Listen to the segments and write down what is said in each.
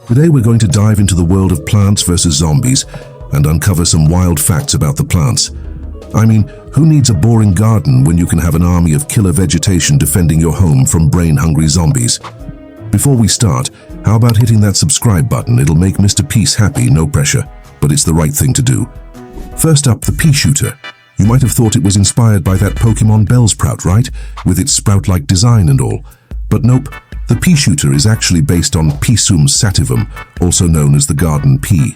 Today we're going to dive into the world of plants versus zombies and uncover some wild facts about the plants. I mean, who needs a boring garden when you can have an army of killer vegetation defending your home from brain-hungry zombies? Before we start, how about hitting that subscribe button? It'll make Mr. Peace happy, no pressure, but it's the right thing to do. First up, the Peashooter. You might have thought it was inspired by that Pokemon Bellsprout, right? With its sprout-like design and all. But nope, the Peashooter is actually based on Pisum sativum, also known as the garden pea.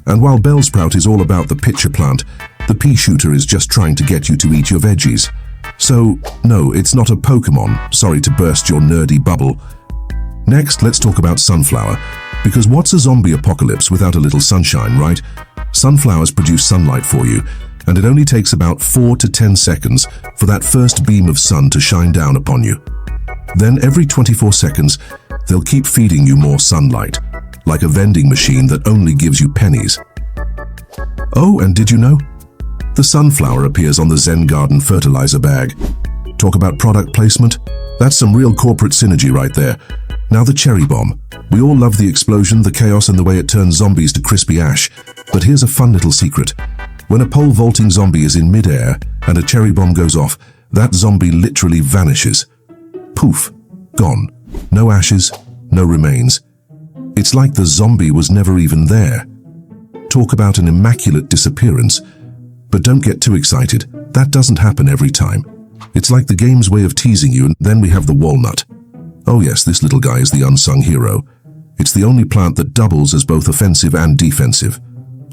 And while Bellsprout is all about the pitcher plant, the Peashooter is just trying to get you to eat your veggies. So, no, it's not a Pokemon, sorry to burst your nerdy bubble. Next, let's talk about sunflower, because what's a zombie apocalypse without a little sunshine, right? Sunflowers produce sunlight for you, and it only takes about 4 to 10 seconds for that first beam of sun to shine down upon you. Then every 24 seconds, they'll keep feeding you more sunlight, like a vending machine that only gives you pennies. Oh, and did you know? The sunflower appears on the Zen Garden fertilizer bag. Talk about product placement? That's some real corporate synergy right there. Now the cherry bomb. We all love the explosion, the chaos, and the way it turns zombies to crispy ash. But here's a fun little secret. When a pole vaulting zombie is in midair and a cherry bomb goes off, that zombie literally vanishes. Poof, gone. No ashes, no remains. It's like the zombie was never even there. Talk about an immaculate disappearance. But don't get too excited. That doesn't happen every time. It's like the game's way of teasing you, and then we have the Walnut. Oh yes, this little guy is the unsung hero. It's the only plant that doubles as both offensive and defensive.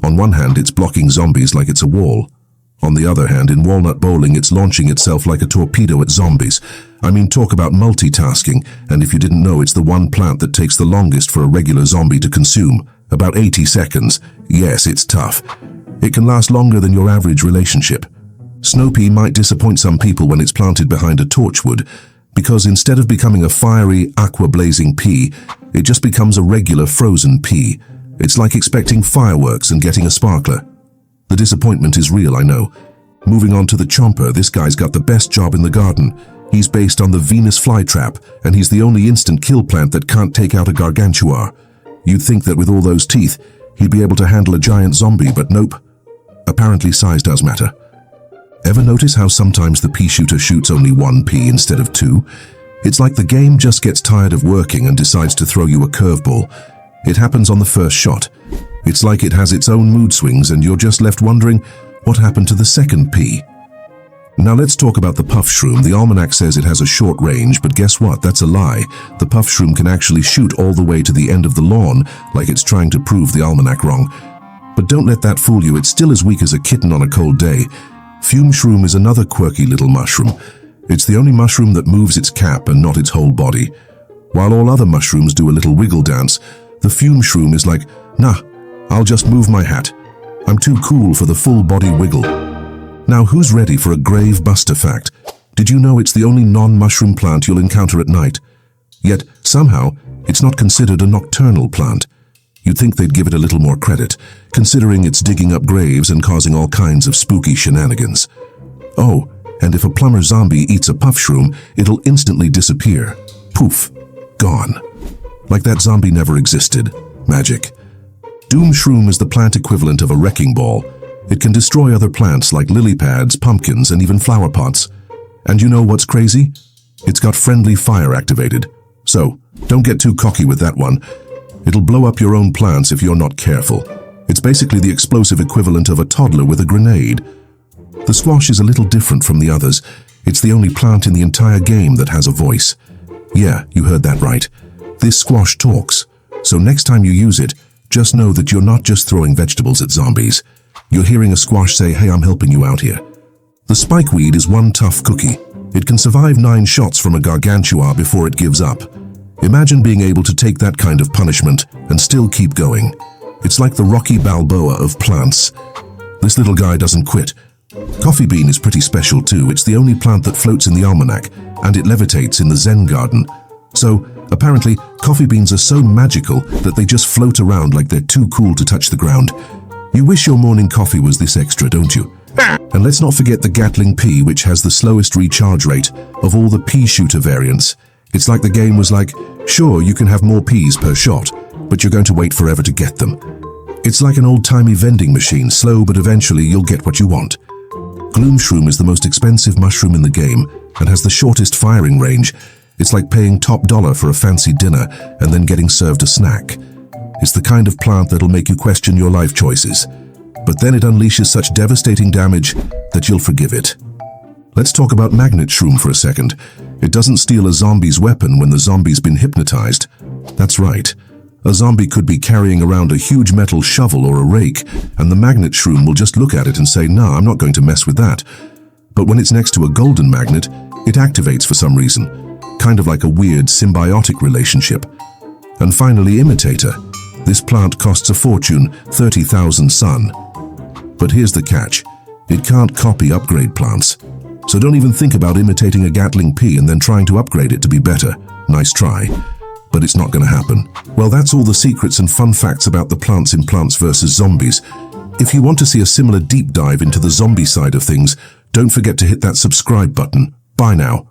On one hand, it's blocking zombies like it's a wall. On the other hand, in Walnut Bowling, it's launching itself like a torpedo at zombies. I mean, talk about multitasking, and if you didn't know, it's the one plant that takes the longest for a regular zombie to consume. About 80 seconds. Yes, it's tough. It can last longer than your average relationship. Snow pea might disappoint some people when it's planted behind a torchwood, because instead of becoming a fiery, aqua-blazing pea, it just becomes a regular frozen pea. It's like expecting fireworks and getting a sparkler. The disappointment is real, I know. Moving on to the Chomper, this guy's got the best job in the garden. He's based on the Venus flytrap, and he's the only instant kill plant that can't take out a gargantua. You'd think that with all those teeth, he'd be able to handle a giant zombie, but nope. Apparently size does matter. Ever notice how sometimes the Peashooter shoots only one pea instead of two? It's like the game just gets tired of working and decides to throw you a curveball. It happens on the first shot. It's like it has its own mood swings and you're just left wondering, what happened to the second pea? Now let's talk about the puff shroom. The almanac says it has a short range, but guess what? That's a lie. The puff shroom can actually shoot all the way to the end of the lawn, like it's trying to prove the almanac wrong. But don't let that fool you, it's still as weak as a kitten on a cold day. Fume shroom is another quirky little mushroom. It's the only mushroom that moves its cap and not its whole body. While all other mushrooms do a little wiggle dance, the fume shroom is like, nah, I'll just move my hat. I'm too cool for the full body wiggle. Now who's ready for a grave buster fact? Did you know it's the only non-mushroom plant you'll encounter at night? Yet, somehow, it's not considered a nocturnal plant. You'd think they'd give it a little more credit, considering it's digging up graves and causing all kinds of spooky shenanigans. Oh, and if a plumber zombie eats a puff shroom, it'll instantly disappear. Poof, gone. Like that zombie never existed. Magic. Doom shroom is the plant equivalent of a wrecking ball. It can destroy other plants like lily pads, pumpkins, and even flower pots. And you know what's crazy? It's got friendly fire activated. So, don't get too cocky with that one. It'll blow up your own plants if you're not careful. It's basically the explosive equivalent of a toddler with a grenade. The squash is a little different from the others. It's the only plant in the entire game that has a voice. Yeah, you heard that right. This squash talks. So next time you use it, just know that you're not just throwing vegetables at zombies. You're hearing a squash say, hey, I'm helping you out here. The spikeweed is one tough cookie. It can survive 9 shots from a gargantua before it gives up. Imagine being able to take that kind of punishment and still keep going. It's like the Rocky Balboa of plants. This little guy doesn't quit. Coffee bean is pretty special too. It's the only plant that floats in the almanac, and it levitates in the Zen Garden. So, apparently, coffee beans are so magical that they just float around like they're too cool to touch the ground. You wish your morning coffee was this extra, don't you? And let's not forget the Gatling pea, which has the slowest recharge rate of all the Peashooter variants. It's like the game was like, sure, you can have more peas per shot, but you're going to wait forever to get them. It's like an old-timey vending machine, slow, but eventually you'll get what you want. Gloom shroom is the most expensive mushroom in the game and has the shortest firing range. It's like paying top dollar for a fancy dinner and then getting served a snack. It's the kind of plant that'll make you question your life choices. But then it unleashes such devastating damage that you'll forgive it. Let's talk about magnet shroom for a second. It doesn't steal a zombie's weapon when the zombie's been hypnotized. That's right. A zombie could be carrying around a huge metal shovel or a rake, and the magnet shroom will just look at it and say, "Nah, I'm not going to mess with that." But when it's next to a golden magnet, it activates for some reason, kind of like a weird symbiotic relationship. And finally, Imitator. This plant costs a fortune, 30,000 sun. But here's the catch. It can't copy upgrade plants. So don't even think about imitating a Gatling P and then trying to upgrade it to be better. Nice try. But it's not going to happen. Well, that's all the secrets and fun facts about the plants in Plants vs. Zombies. If you want to see a similar deep dive into the zombie side of things, don't forget to hit that subscribe button. Bye now.